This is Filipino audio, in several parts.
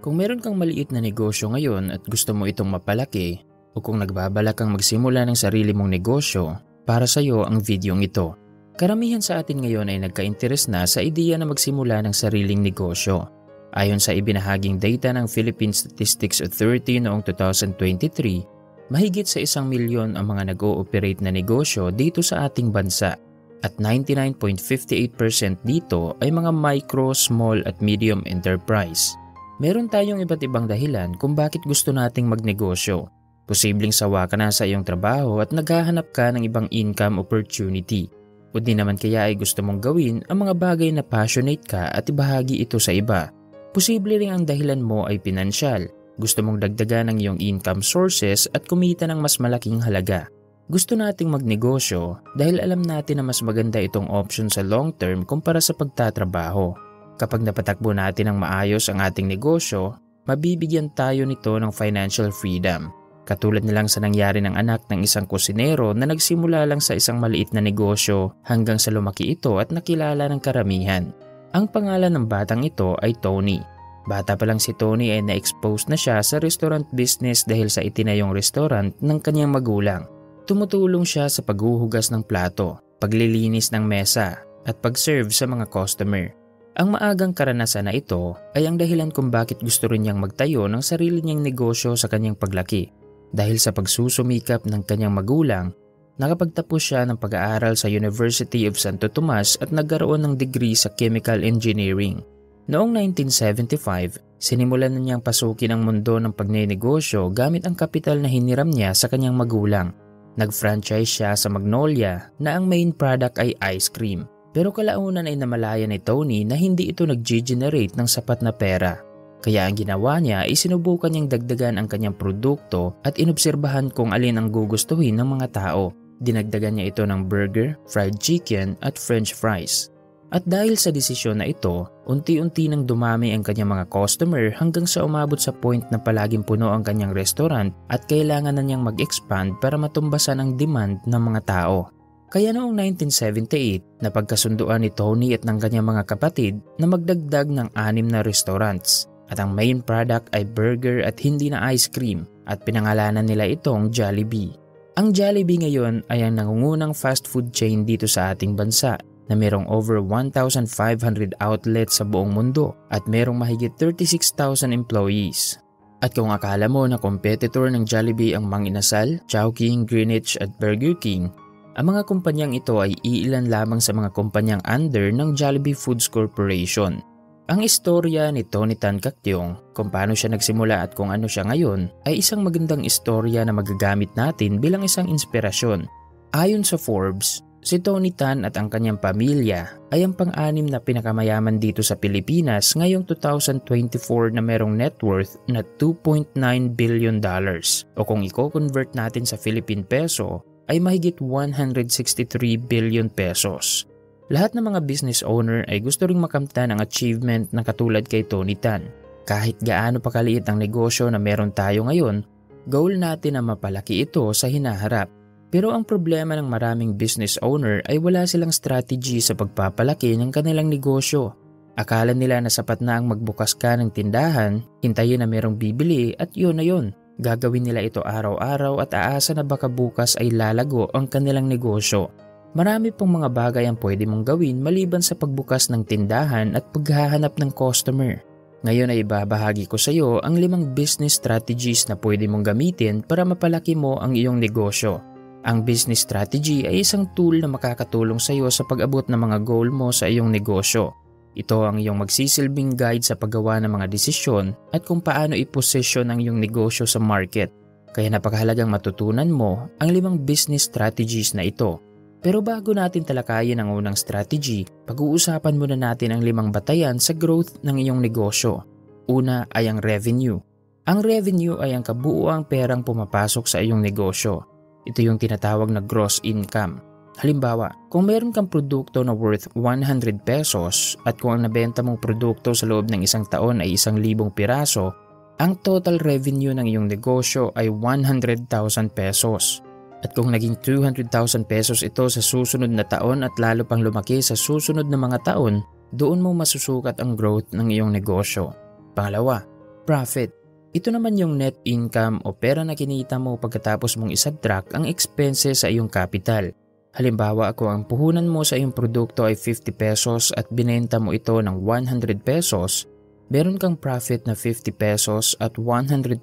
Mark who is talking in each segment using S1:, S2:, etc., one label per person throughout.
S1: Kung meron kang maliit na negosyo ngayon at gusto mo itong mapalaki, o kung nagbabalak kang magsimula ng sarili mong negosyo, para sa iyo ang videong ito. Karamihan sa atin ngayon ay nagka-interes na sa ideya na magsimula ng sariling negosyo. Ayon sa ibinahaging data ng Philippine Statistics Authority noong 2023, mahigit sa 1 milyon ang mga nag-ooperate na negosyo dito sa ating bansa. At 99.58% dito ay mga micro, small at medium enterprise. Meron tayong iba't ibang dahilan kung bakit gusto nating magnegosyo. Posibleng sawa ka na sa iyong trabaho at naghahanap ka ng ibang income opportunity. O di naman kaya ay gusto mong gawin ang mga bagay na passionate ka at ibahagi ito sa iba. Posible rin ang dahilan mo ay pinansyal. Gusto mong dagdagan ang iyong income sources at kumita ng mas malaking halaga. Gusto nating magnegosyo dahil alam natin na mas maganda itong option sa long term kumpara sa pagtatrabaho. Kapag napatakbo natin ng maayos ang ating negosyo, mabibigyan tayo nito ng financial freedom. Katulad nilang sa nangyari ng anak ng isang kusinero na nagsimula lang sa isang maliit na negosyo hanggang sa lumaki ito at nakilala ng karamihan. Ang pangalan ng batang ito ay Tony. Bata pa lang si Tony ay na-expose na siya sa restaurant business dahil sa itinayong restaurant ng kanyang magulang. Tumutulong siya sa paghuhugas ng plato, paglilinis ng mesa at pag-serve sa mga customer. Ang maagang karanasan na ito ay ang dahilan kung bakit gusto rin niyang magtayo ng sarili niyang negosyo sa kanyang paglaki. Dahil sa pagsusumikap ng kanyang magulang, nakapagtapos siya ng pag-aaral sa University of Santo Tomas at nagkaroon ng degree sa Chemical Engineering. Noong 1975, sinimulan na niyang pasukin ang mundo ng pagnenegosyo gamit ang kapital na hiniram niya sa kanyang magulang. Nag-franchise siya sa Magnolia na ang main product ay ice cream. Pero kalaunan ay namalaya ni Tony na hindi ito nag-generate ng sapat na pera. Kaya ang ginawa niya ay sinubukan niyang dagdagan ang kanyang produkto at inobserbahan kung alin ang gugustuhin ng mga tao. Dinagdagan niya ito ng burger, fried chicken at french fries. At dahil sa desisyon na ito, unti-unti nang dumami ang kanyang mga customer hanggang sa umabot sa point na palaging puno ang kanyang restaurant at kailangan na niyang mag-expand para matumbasan ang demand ng mga tao. Kaya noong 1978, napagkasunduan ni Tony at ng kanyang mga kapatid na magdagdag ng 6 na restaurants. At ang main product ay burger at hindi na ice cream at pinangalanan nila itong Jollibee. Ang Jollibee ngayon ay ang nangungunang fast food chain dito sa ating bansa na merong over 1,500 outlets sa buong mundo at merong mahigit 36,000 employees. At kung akala mo na competitor ng Jollibee ang Mang Inasal, Chowking, Greenwich at Burger King, ang mga kumpanyang ito ay iilan lamang sa mga kumpanyang under ng Jollibee Foods Corporation. Ang istorya ni Tony Tan Caktiong, kung paano siya nagsimula at kung ano siya ngayon, ay isang magandang istorya na magagamit natin bilang isang inspirasyon. Ayon sa Forbes, si Tony Tan at ang kanyang pamilya ay ang pang-6 na pinakamayaman dito sa Pilipinas ngayong 2024 na merong net worth na $2.9 billion o kung i-convert natin sa Philippine peso, ay mahigit 163 billion pesos. Lahat ng mga business owner ay gusto ring makamtan ang achievement na katulad kay Tony Tan. Kahit gaano pa kaliit ang negosyo na meron tayo ngayon, goal natin na mapalaki ito sa hinaharap. Pero ang problema ng maraming business owner ay wala silang strategy sa pagpapalaki ng kanilang negosyo. Akala nila na sapat na ang magbukas ka ng tindahan, hintayin na merong bibili at yun na yun. Gagawin nila ito araw-araw at aasa na baka bukas ay lalago ang kanilang negosyo. Marami pong mga bagay ang pwede mong gawin maliban sa pagbukas ng tindahan at paghahanap ng customer. Ngayon ay ibabahagi ko sa iyo ang 5 business strategies na pwede mong gamitin para mapalaki mo ang iyong negosyo. Ang business strategy ay isang tool na makakatulong sa iyo sa pag-abot ng mga goal mo sa iyong negosyo. Ito ang iyong magsisilbing guide sa paggawa ng mga desisyon at kung paano i-position ang iyong negosyo sa market. Kaya napakahalagang matutunan mo ang 5 business strategies na ito. Pero bago natin talakayin ang unang strategy, pag-uusapan muna natin ang 5 batayan sa growth ng iyong negosyo. Una ay ang revenue. Ang revenue ay ang kabuuang perang pumapasok sa iyong negosyo. Ito yung tinatawag na gross income. Halimbawa, kung meron kang produkto na worth 100 pesos at kung ang nabenta mong produkto sa loob ng isang taon ay 1,000 piraso, ang total revenue ng iyong negosyo ay 100,000 pesos. At kung naging 200,000 pesos ito sa susunod na taon at lalo pang lumaki sa susunod na mga taon, doon mo masusukat ang growth ng iyong negosyo. Pangalawa, Profit. Ito naman yung net income o pera na kinita mo pagkatapos mong isubtract ang expenses sa iyong capital. Halimbawa, kung ang puhunan mo sa iyong produkto ay 50 pesos at binenta mo ito ng 100 pesos, meron kang profit na 50 pesos at 100%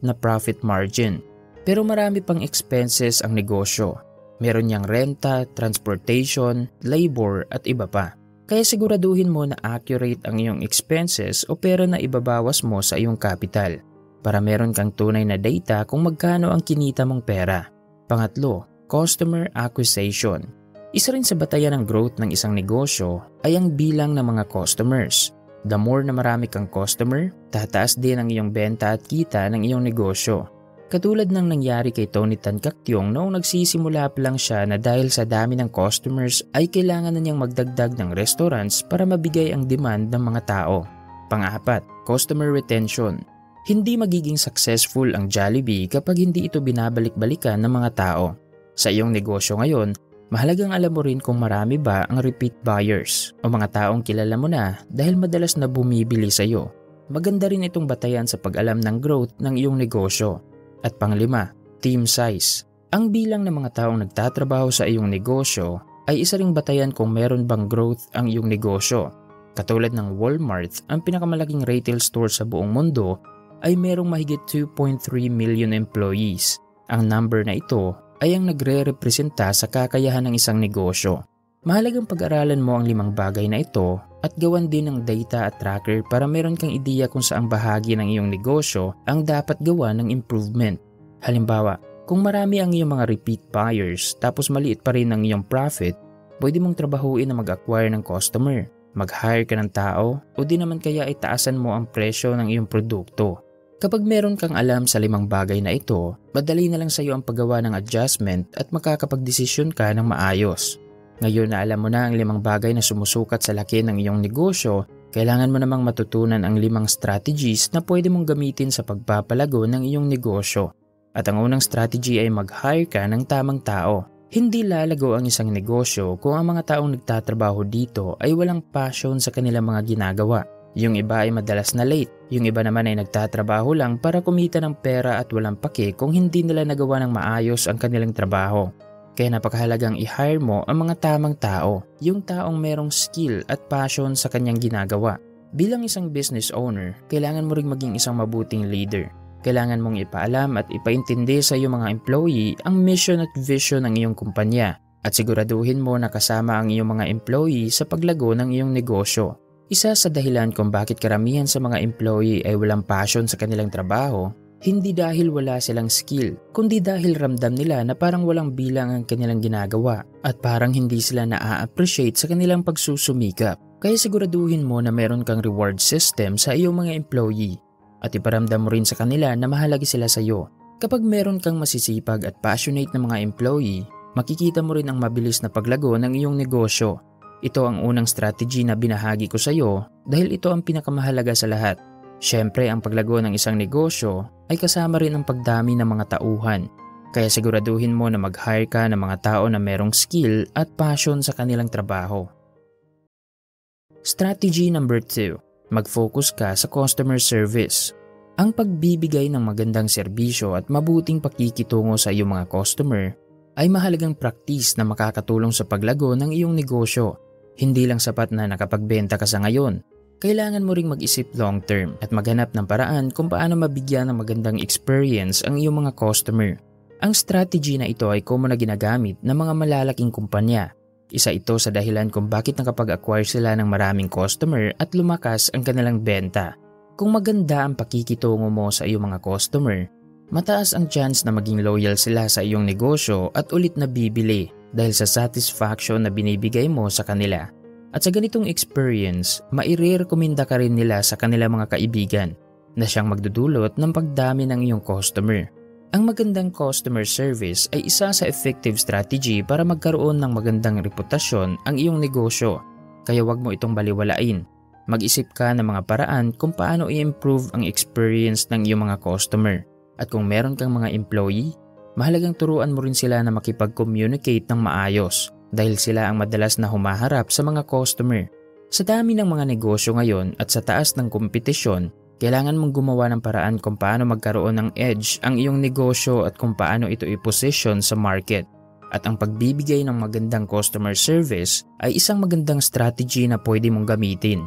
S1: na profit margin. Pero marami pang expenses ang negosyo. Meron niyang renta, transportation, labor at iba pa. Kaya siguraduhin mo na accurate ang iyong expenses o pera na ibabawas mo sa iyong capital para meron kang tunay na data kung magkano ang kinita mong pera. Pangatlo, customer acquisition. Isa rin sa batayan ng growth ng isang negosyo ay ang bilang ng mga customers. The more na marami kang customer, tataas din ang iyong benta at kita ng iyong negosyo. Katulad ng nangyari kay Tony Tan Caktiong noong nagsisimula pa lang siya na dahil sa dami ng customers ay kailangan na niyang magdagdag ng restaurants para mabigay ang demand ng mga tao. Pang-apat, customer retention. Hindi magiging successful ang Jollibee kapag hindi ito binabalik-balikan ng mga tao. Sa iyong negosyo ngayon, mahalagang alam mo rin kung marami ba ang repeat buyers o mga taong kilala mo na dahil madalas na bumibili sa iyo. Maganda rin itong batayan sa pag-alam ng growth ng iyong negosyo. At panglima, team size. Ang bilang ng mga taong nagtatrabaho sa iyong negosyo ay isa ring batayan kung meron bang growth ang iyong negosyo. Katulad ng Walmart, ang pinakamalaking retail store sa buong mundo, ay merong mahigit 2.3 million employees. Ang number na ito ay ang nagre-representa sa kakayahan ng isang negosyo. Mahalagang pag-aralan mo ang 5 bagay na ito at gawan din ng data at tracker para meron kang ideya kung saang bahagi ng iyong negosyo ang dapat gawa ng improvement. Halimbawa, kung marami ang iyong mga repeat buyers tapos maliit pa rin ang iyong profit, pwede mong trabahuin na mag-acquire ng customer, mag-hire ka ng tao o di naman kaya itaasan mo ang presyo ng iyong produkto. Kapag meron kang alam sa 5 bagay na ito, madali na lang sa iyo ang paggawa ng adjustment at makakapagdesisyon ka ng maayos. Ngayon na alam mo na ang 5 bagay na sumusukat sa laki ng iyong negosyo, kailangan mo namang matutunan ang 5 strategies na pwede mong gamitin sa pagpapalago ng iyong negosyo. At ang unang strategy ay mag-hire ka ng tamang tao. Hindi lalago ang isang negosyo kung ang mga taong nagtatrabaho dito ay walang passion sa kanilang mga ginagawa. Yung iba ay madalas na late, yung iba naman ay nagtatrabaho lang para kumita ng pera at walang pake kung hindi nila nagawa ng maayos ang kanilang trabaho. Kaya napakahalagang i-hire mo ang mga tamang tao, yung taong merong skill at passion sa kanyang ginagawa. Bilang isang business owner, kailangan mo ring maging isang mabuting leader. Kailangan mong ipaalam at ipaintindi sa iyong mga employee ang mission at vision ng iyong kumpanya at siguraduhin mo na kasama ang iyong mga employee sa paglago ng iyong negosyo. Isa sa dahilan kung bakit karamihan sa mga employee ay walang passion sa kanilang trabaho, hindi dahil wala silang skill, kundi dahil ramdam nila na parang walang bilang ang kanilang ginagawa at parang hindi sila na-appreciate sa kanilang pagsusumikap. Kaya siguraduhin mo na meron kang reward system sa iyong mga employee at iparamdam mo rin sa kanila na mahalaga sila sa iyo. Kapag meron kang masisipag at passionate na mga employee, makikita mo rin ang mabilis na paglago ng iyong negosyo. Ito ang unang strategy na binahagi ko sa iyo dahil ito ang pinakamahalaga sa lahat. Siyempre, ang paglago ng isang negosyo ay kasama rin ang pagdami ng mga tauhan. Kaya siguraduhin mo na mag-hire ka ng mga tao na merong skill at passion sa kanilang trabaho. Strategy number 2. Mag-focus ka sa customer service. Ang pagbibigay ng magandang serbisyo at mabuting pakikitungo sa iyong mga customer ay mahalagang practice na makakatulong sa paglago ng iyong negosyo. Hindi lang sapat na nakapagbenta ka sa ngayon. Kailangan mo ring mag-isip long term at maghanap ng paraan kung paano mabigyan ng magandang experience ang iyong mga customer. Ang strategy na ito ay common na ginagamit ng mga malalaking kumpanya. Isa ito sa dahilan kung bakit nakapag-acquire sila ng maraming customer at lumakas ang kanilang benta. Kung maganda ang pakikitungo mo sa iyong mga customer, mataas ang chance na maging loyal sila sa iyong negosyo at ulit na bibili dahil sa satisfaction na binibigay mo sa kanila. At sa ganitong experience, maire-rekomenda ka rin nila sa kanilang mga kaibigan na siyang magdudulot ng pagdami ng iyong customer. Ang magandang customer service ay isa sa effective strategy para magkaroon ng magandang reputasyon ang iyong negosyo. Kaya wag mo itong baliwalain. Mag-isip ka ng mga paraan kung paano i-improve ang experience ng iyong mga customer. At kung meron kang mga employee, mahalagang turuan mo rin sila na makipag-communicate ng maayos dahil sila ang madalas na humaharap sa mga customer. Sa dami ng mga negosyo ngayon at sa taas ng kompetisyon, Kailangan mong gumawa ng paraan kung paano magkaroon ng edge ang iyong negosyo at kung paano ito i-position sa market. At ang pagbibigay ng magandang customer service ay isang magandang strategy na pwede mong gamitin.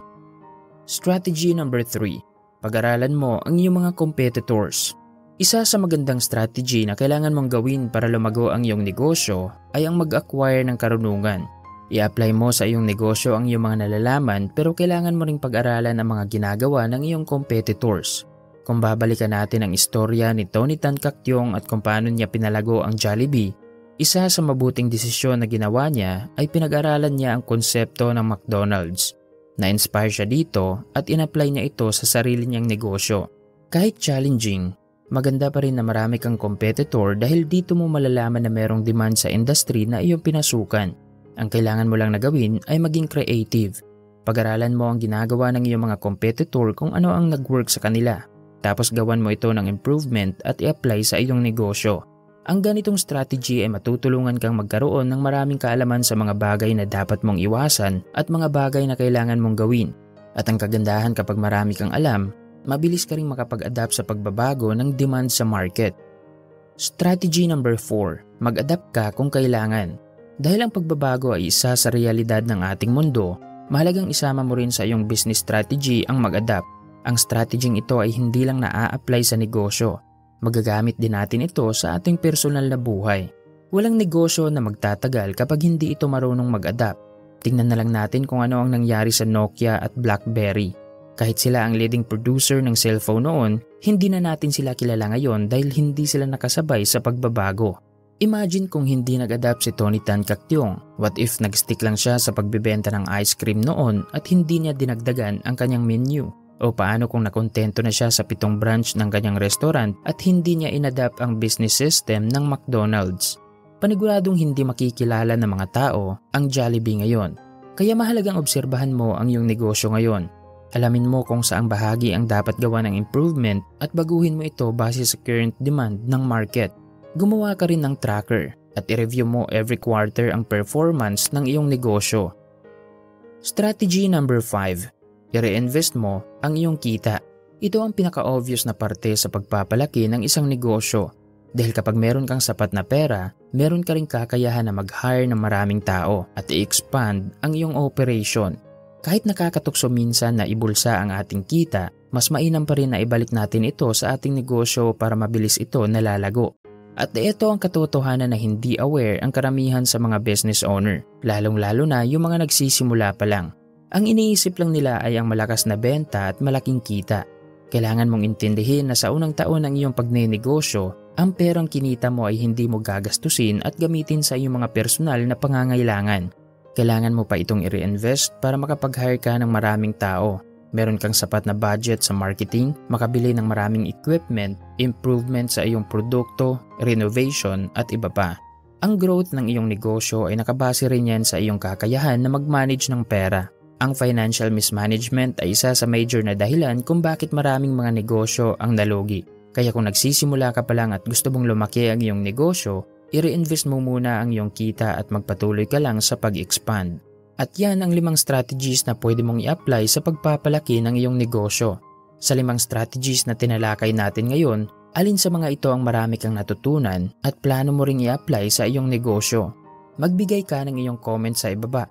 S1: Strategy number 3. Pag-aralan mo ang iyong mga competitors. Isa sa magandang strategy na kailangan mong gawin para lumago ang iyong negosyo ay ang mag-acquire ng karunungan. I-apply mo sa iyong negosyo ang iyong mga nalalaman pero kailangan mo ring pag-aralan ang mga ginagawa ng iyong competitors. Kung babalikan natin ang istorya ni Tony Tan Caktiong at kung paano niya pinalago ang Jollibee, isa sa mabuting desisyon na ginawa niya ay pinag-aralan niya ang konsepto ng McDonald's. Na-inspire siya dito at in-apply niya ito sa sarili niyang negosyo. Kahit challenging, maganda pa rin na marami kang competitor dahil dito mo malalaman na merong demand sa industry na iyong pinasukan. Ang kailangan mo lang na gawin ay maging creative. Pag-aralan mo ang ginagawa ng iyong mga competitor kung ano ang nag-work sa kanila. Tapos gawan mo ito ng improvement at i-apply sa iyong negosyo. Ang ganitong strategy ay matutulungan kang magkaroon ng maraming kaalaman sa mga bagay na dapat mong iwasan at mga bagay na kailangan mong gawin. At ang kagandahan kapag marami kang alam, mabilis ka ring makapag-adapt sa pagbabago ng demand sa market. Strategy number 4. Mag-adapt ka kung kailangan. Dahil ang pagbabago ay isa sa realidad ng ating mundo, mahalagang isama mo rin sa iyong business strategy ang mag-adapt. Ang strategy ito ay hindi lang na-a-apply sa negosyo. Magagamit din natin ito sa ating personal na buhay. Walang negosyo na magtatagal kapag hindi ito marunong mag-adapt. Tingnan na lang natin kung ano ang nangyari sa Nokia at BlackBerry. Kahit sila ang leading producer ng cellphone noon, hindi na natin sila kilala ngayon dahil hindi sila nakasabay sa pagbabago. Imagine kung hindi nag-adapt si Tony Tan Caktiong. What if nag-stick lang siya sa pagbibenta ng ice cream noon at hindi niya dinagdagan ang kanyang menu? O paano kung nakontento na siya sa 7 branch ng kanyang restaurant at hindi niya inadapt ang business system ng McDonald's? Paniguradong hindi makikilala ng mga tao ang Jollibee ngayon. Kaya mahalagang obserbahan mo ang iyong negosyo ngayon. Alamin mo kung saang bahagi ang dapat gawa ng improvement at baguhin mo ito base sa current demand ng market. Gumawa ka rin ng tracker at i-review mo every quarter ang performance ng iyong negosyo. Strategy number 5. I-reinvest mo ang iyong kita. Ito ang pinaka-obvious na parte sa pagpapalaki ng isang negosyo. Dahil kapag meron kang sapat na pera, meron ka rin kakayahan na mag-hire ng maraming tao at i-expand ang iyong operation. Kahit nakakatukso minsan na ibulsa ang ating kita, mas mainam pa rin na ibalik natin ito sa ating negosyo para mabilis ito nalalago. At ito ang katotohanan na hindi aware ang karamihan sa mga business owner, lalong-lalo na yung mga nagsisimula pa lang. Ang iniisip lang nila ay ang malakas na benta at malaking kita. Kailangan mong intindihin na sa unang taon ng iyong pagnenegosyo, ang perang kinita mo ay hindi mo gagastusin at gamitin sa iyong mga personal na pangangailangan. Kailangan mo pa itong i-reinvest para makapag-hire ka ng maraming tao. Meron kang sapat na budget sa marketing, makabili ng maraming equipment, improvement sa iyong produkto, renovation at iba pa. Ang growth ng iyong negosyo ay nakabase rin yan sa iyong kakayahan na mag-manage ng pera. Ang financial mismanagement ay isa sa major na dahilan kung bakit maraming mga negosyo ang nalugi. Kaya kung nagsisimula ka pa lang at gusto mong lumaki ang iyong negosyo, i-reinvest mo muna ang iyong kita at magpatuloy ka lang sa pag-expand. At yan ang 5 strategies na pwede mong i-apply sa pagpapalaki ng iyong negosyo. Sa 5 strategies na tinalakay natin ngayon, alin sa mga ito ang marami kang natutunan at plano mo ring i-apply sa iyong negosyo? Magbigay ka ng iyong comment sa ibaba.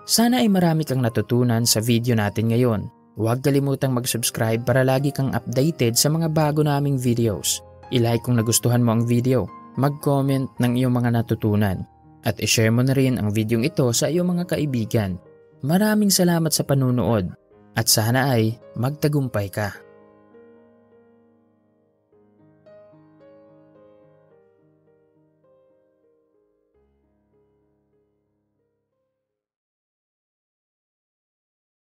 S1: Sana ay marami kang natutunan sa video natin ngayon. Huwag kalimutang mag-subscribe para lagi kang updated sa mga bago naming videos. I-like kung nagustuhan mo ang video. Mag-comment ng iyong mga natutunan. At i-share mo na rin ang videong ito sa iyong mga kaibigan. Maraming salamat sa panunood at sana ay magtagumpay ka.